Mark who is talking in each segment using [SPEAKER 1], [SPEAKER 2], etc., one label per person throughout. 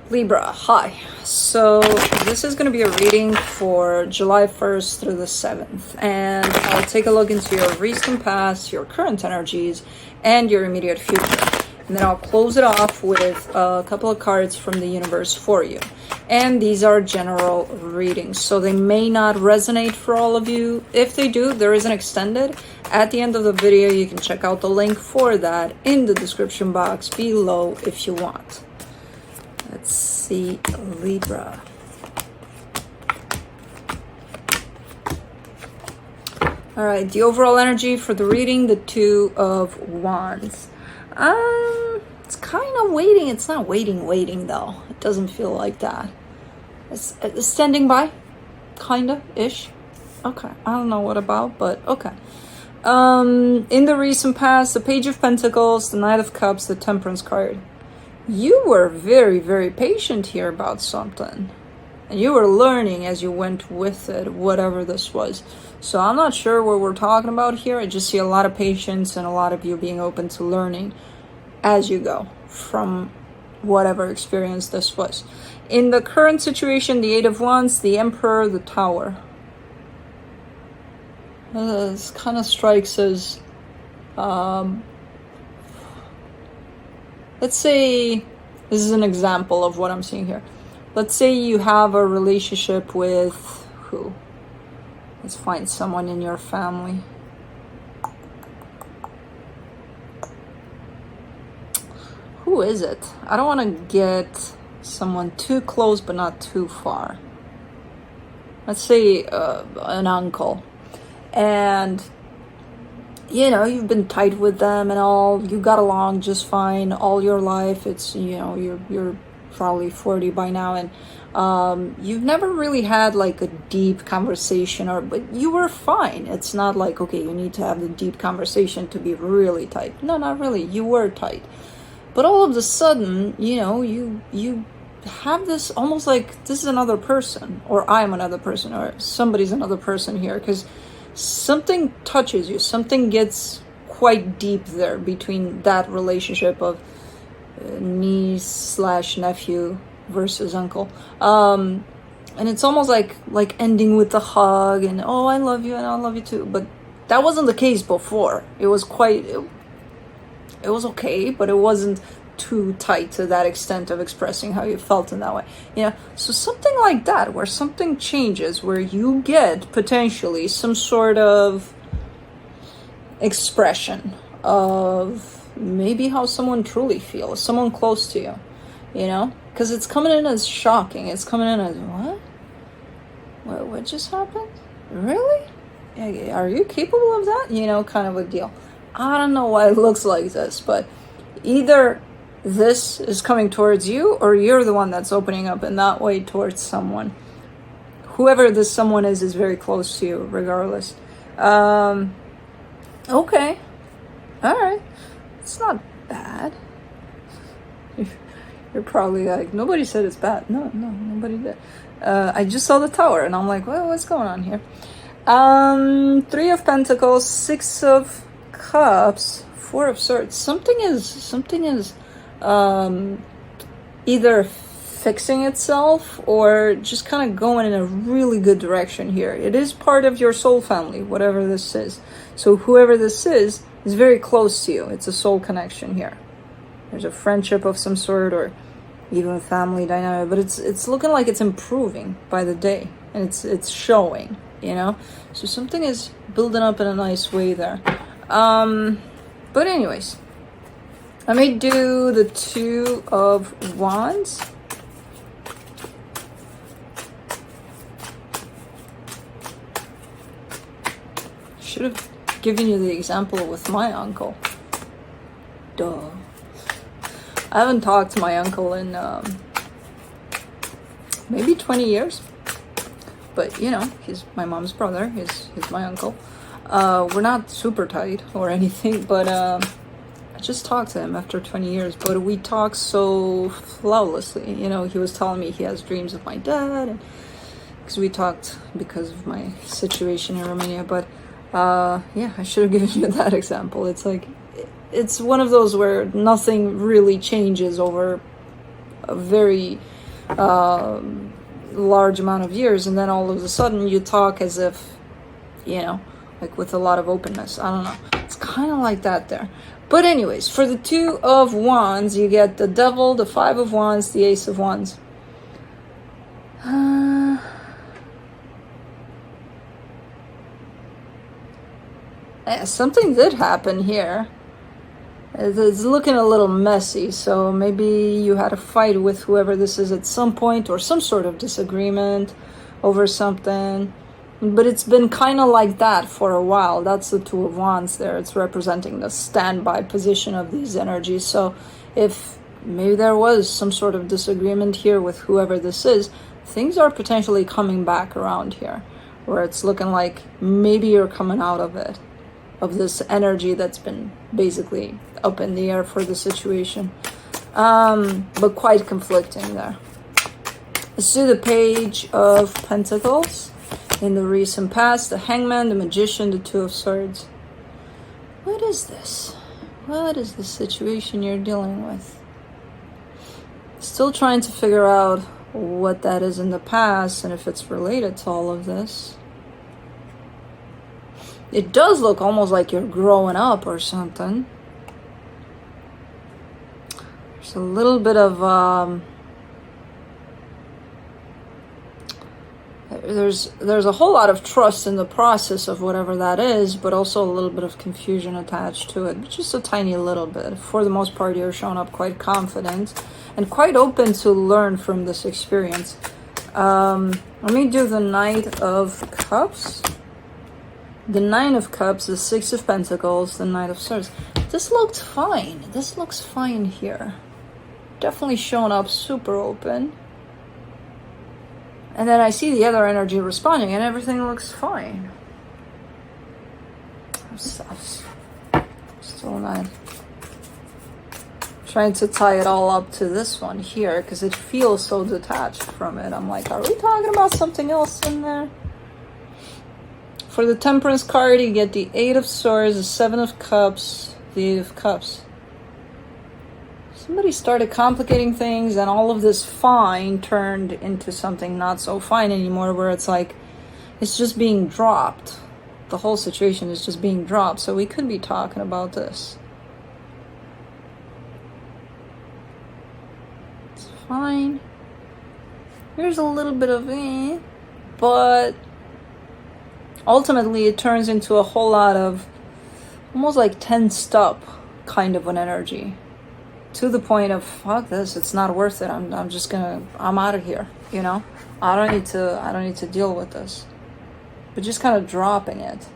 [SPEAKER 1] Libra, hi. So this is going to be a reading for July 1st through the 7th, and I'll take a look into your recent past, your current energies, and your immediate future. And then I'll close it off with a couple of cards from the universe for you. And these are general readings, so they may not resonate for all of you. If they do, there is an extended. At the end of the video, you can check out the link for that in the description box below if you want. Let's see, Libra. All right, the overall energy for the reading, the Two of Wands. It's kind of waiting. It's not waiting though. It doesn't feel like that. It's standing by, kinda ish. Okay, I don't know what about, but okay. In the recent past, the Page of Pentacles, the Knight of Cups, the Temperance card. You were very, very patient here about something. And you were learning as you went with it, whatever this was. So I'm not sure what we're talking about here. I just see a lot of patience and a lot of you being open to learning as you go from whatever experience this was. In the current situation, the Eight of Wands, the Emperor, the Tower. This kind of strikes as... let's say, this is an example of what I'm seeing here. Let's say you have a relationship with who? Let's find someone in your family. Who is it? I don't want to get someone too close, but not too far. Let's say an uncle. And... you know, you've been tight with them and all, you got along just fine all your life. It's, you know, you're probably 40 by now, and you've never really had like a deep conversation, but you were fine. It's not like, okay, you need to have the deep conversation to be really tight. No, not really. You were tight. But all of a sudden, you know, you have this almost like this is another person, or I'm another person, or somebody's another person here, because something touches you, something gets quite deep there between that relationship of niece/nephew versus uncle. And it's almost like ending with a hug and, oh, I love you and I love you too. But that wasn't the case before. It was it was okay, but it wasn't too tight to that extent of expressing how you felt in that way, you know. So something like that, where something changes, where you get potentially some sort of expression of maybe how someone truly feels, someone close to you, you know, because it's coming in as shocking. It's coming in as, what just happened? Really? Are you capable of that? You know, kind of a deal. I don't know why it looks like this, but either this is coming towards you, or you're the one that's opening up in that way towards someone. Whoever this someone is very close to you, regardless. Okay. Alright. It's not bad. You're probably like, nobody said it's bad. No, nobody did. I just saw the Tower, and I'm like, well, what's going on here? Three of Pentacles, Six of Cups, Four of Swords. Something is either fixing itself or just kind of going in a really good direction here. It is part of your soul family, whatever this is. So whoever this is very close to you. It's a soul connection here. There's a friendship of some sort, or even a family dynamic, but it's looking like it's improving by the day, and it's showing, you know. So something is building up in a nice way there. But anyways, I may do the Two of Wands. Should have given you the example with my uncle. Duh. I haven't talked to my uncle in maybe 20 years. But, you know, he's my mom's brother. He's my uncle. We're not super tight or anything, but I just talked to him after 20 years. But we talk so flawlessly. You know, he was telling me he has dreams of my dad, and because we talked because of my situation in Romania. But yeah, I should have given you that example. It's like, it's one of those where nothing really changes over a very large amount of years, and then all of a sudden you talk as if, like with a lot of openness. I don't know. It's kind of like that there. But anyways, for the Two of Wands, you get the Devil, the Five of Wands, the Ace of Wands. Something did happen here. It's looking a little messy, so maybe you had a fight with whoever this is at some point, or some sort of disagreement over something. But it's been kind of like that for a while. That's the Two of Wands there. It's representing the standby position of these energies. So if maybe there was some sort of disagreement here with whoever this is, things are potentially coming back around here, where it's looking like maybe you're coming out of it, of this energy that's been basically up in the air for the situation, but quite conflicting there. Let's do the Page of Pentacles in the recent past, the Hangman, the Magician, the Two of Swords. What is this? What is the situation you're dealing with? Still trying to figure out what that is in the past and if it's related to all of this. It does look almost like you're growing up or something. There's a little bit of there's a whole lot of trust in the process of whatever that is, but also a little bit of confusion attached to it, but just a tiny little bit. For the most part, you're showing up quite confident and quite open to learn from this experience. Let me do the Knight of Cups. The Nine of Cups, the Six of Pentacles, the Knight of Swords. This looked fine. This looks fine here. Definitely showing up super open. And then I see the other energy responding and everything looks fine. I'm still not trying to tie it all up to this one here because it feels so detached from it. I'm like, are we talking about something else in there? For the Temperance card, you get the Eight of Swords, the Seven of Cups, the Eight of Cups. Somebody started complicating things and all of this fine turned into something not so fine anymore, where it's like, it's just being dropped. The whole situation is just being dropped. So we could be talking about this. It's fine. There's a little bit of but ultimately it turns into a whole lot of almost like tensed up kind of an energy, to the point of, fuck this, it's not worth it. I'm out of here, I don't need to deal with this. But just kind of dropping it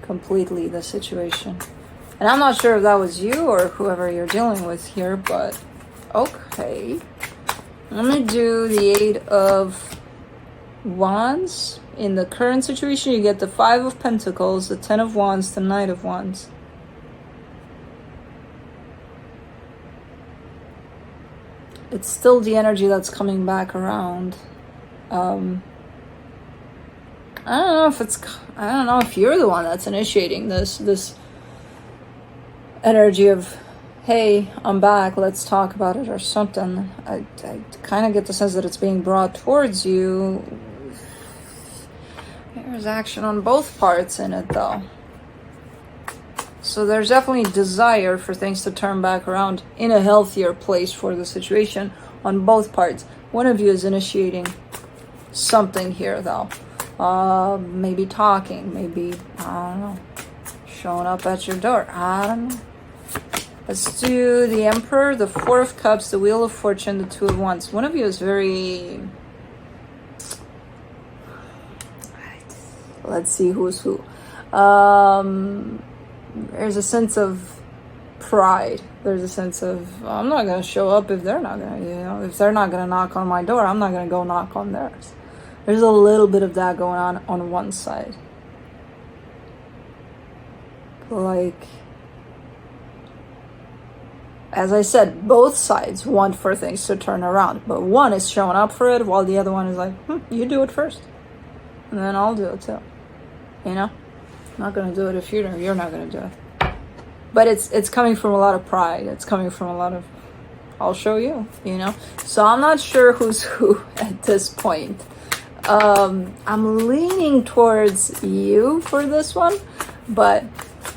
[SPEAKER 1] completely, the situation. And I'm not sure if that was you or whoever you're dealing with here, but okay. I'm gonna do the Eight of Wands. In the current situation, you get the Five of Pentacles, the Ten of Wands, the Knight of Wands. It's still the energy that's coming back around. I don't know if you're the one that's initiating this energy of, hey, I'm back, let's talk about it or something. I kind of get the sense that it's being brought towards you. There's action on both parts in it, though. So there's definitely desire for things to turn back around in a healthier place for the situation on both parts. One of you is initiating something here, though. Maybe talking, maybe, I don't know, showing up at your door. I don't know. Let's do the Emperor, the Four of Cups, the Wheel of Fortune, the Two of Wands. One of you is very... Let's see who's who. There's a sense of pride. There's a sense of, I'm not going to show up if they're not going to, if they're not going to knock on my door, I'm not going to go knock on theirs. There's a little bit of that going on one side. Like, as I said, both sides want for things to turn around, but one is showing up for it while the other one is like, you do it first, and then I'll do it too. I'm not going to do it if you're not going to do it. But it's coming from a lot of pride. It's coming from a lot of I'll show you, you know. So I'm not sure who's who at this point. I'm leaning towards you for this one, but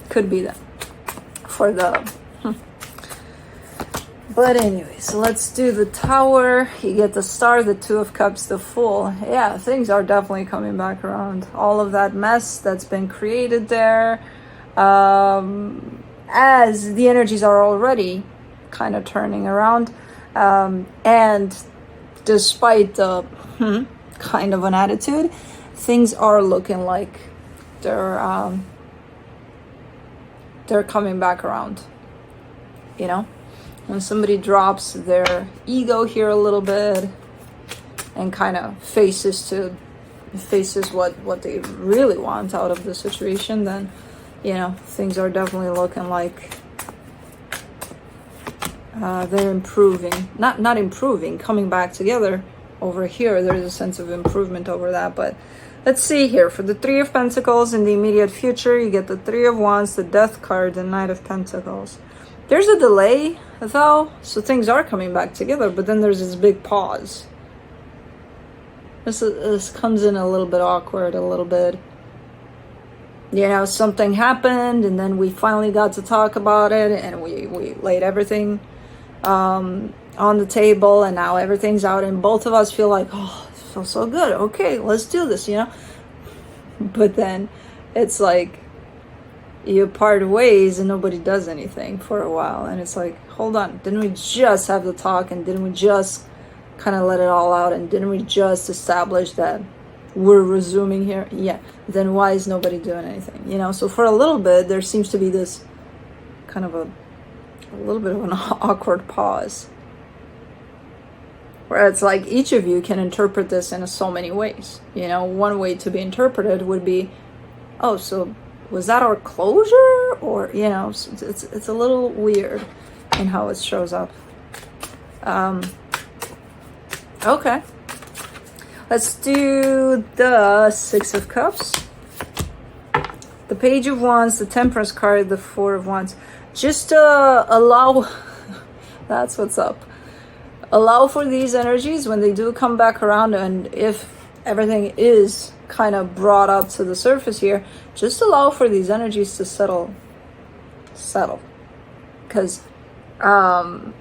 [SPEAKER 1] could be that for the But anyway, so let's do the Tower. You get the Star, the Two of Cups, the Fool. Yeah, things are definitely coming back around. All of that mess that's been created there, as the energies are already kind of turning around, and despite the kind of an attitude, things are looking like they're coming back around, you know. When somebody drops their ego here a little bit and kind of faces what they really want out of the situation, then, you know, things are definitely looking like they're improving. Not improving, coming back together over here. There's a sense of improvement over that. But let's see here. For the Three of Pentacles in the immediate future, you get the Three of Wands, the Death card, the Knight of Pentacles. There's a delay, though, so things are coming back together, but then there's this big pause. This comes in a little bit awkward, a little bit, you know, something happened, and then we finally got to talk about it, and we laid everything on the table, and now everything's out, and both of us feel like, oh, it feels so good, okay, let's do this, you know? But then it's like, you part ways and nobody does anything for a while, and it's like, hold on, didn't we just have the talk, and didn't we just kind of let it all out, and didn't we just establish that we're resuming here? Yeah, then why is nobody doing anything, you know? So for a little bit there seems to be this kind of a little bit of an awkward pause, where it's like each of you can interpret this in so many ways, you know. One way to be interpreted would be, oh, so was that our closure? Or, you know, it's a little weird in how it shows up. Okay. Let's do the Six of Cups, the Page of Wands, the Temperance card, the Four of Wands. Just allow, that's what's up. Allow for these energies when they do come back around, and if everything is kind of brought up to the surface here, just allow for these energies to settle, because the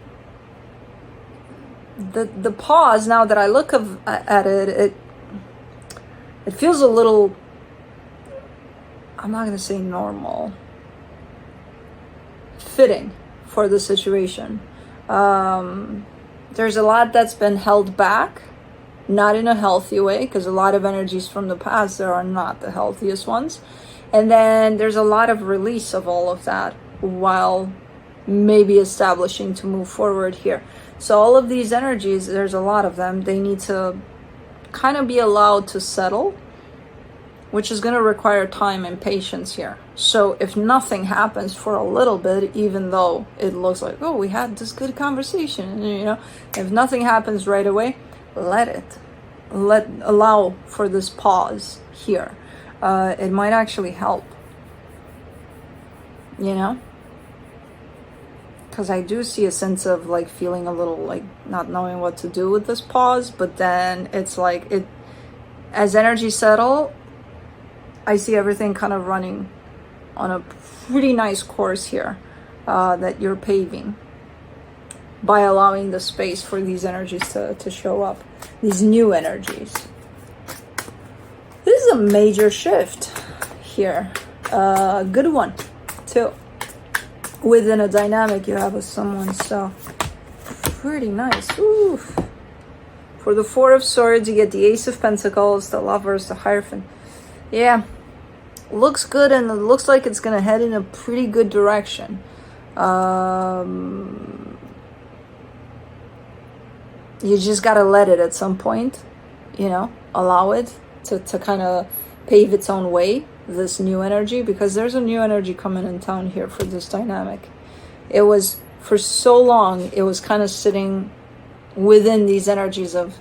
[SPEAKER 1] pause, now that I look at it feels a little, I'm not going to say normal, fitting for the situation. There's a lot that's been held back, not in a healthy way, because a lot of energies from the past, there are not the healthiest ones. And then there's a lot of release of all of that while maybe establishing to move forward here. So all of these energies, there's a lot of them, they need to kind of be allowed to settle, which is going to require time and patience here. So if nothing happens for a little bit, even though it looks like, oh, we had this good conversation, you know, if nothing happens right away, allow for this pause here. It might actually help, you know, because I do see a sense of like feeling a little like not knowing what to do with this pause. But then it's like, it, as energy settle, I see everything kind of running on a pretty nice course here that you're paving by allowing the space for these energies to show up, these new energies. This is a major shift here, a good one too, within a dynamic you have with someone, so pretty nice. Ooh. For the Four of Swords, you get the Ace of Pentacles, the Lovers, the Hierophant. Yeah, looks good, and it looks like it's gonna head in a pretty good direction. You just gotta let it at some point, you know, allow it to kind of pave its own way, this new energy, because there's a new energy coming in town here for this dynamic. It was, for so long, it was kind of sitting within these energies of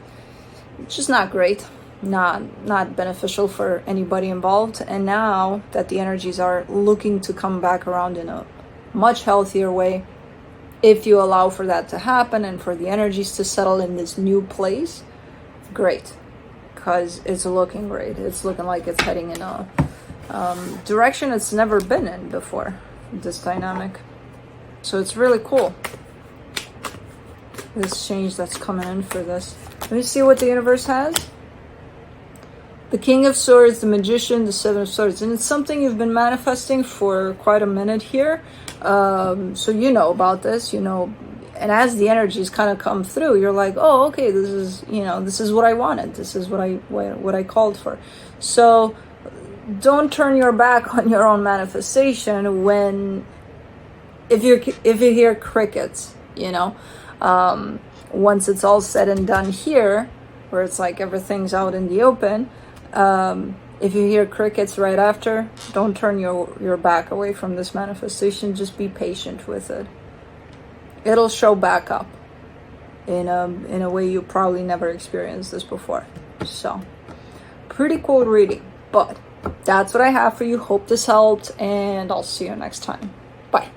[SPEAKER 1] just not great, not beneficial for anybody involved. And now that the energies are looking to come back around in a much healthier way, if you allow for that to happen and for the energies to settle in this new place, great, because it's looking great. It's looking like it's heading in a direction it's never been in before, this dynamic. So it's really cool, this change that's coming in for this. Let me see what the universe has. The King of Swords, the Magician, the Seven of Swords. And it's something you've been manifesting for quite a minute here. So you know about this, you know. And as the energies kind of come through, you're like, oh, okay, this is, you know, this is what I wanted. This is what I called for. So don't turn your back on your own manifestation when, if you hear crickets, you know. Once it's all said and done here, where it's like everything's out in the open, if you hear crickets right after, don't turn your back away from this manifestation. Just be patient with it. It'll show back up in a way you probably never experienced this before. So, pretty cool reading. But that's what I have for you. Hope this helped, and I'll see you next time. Bye.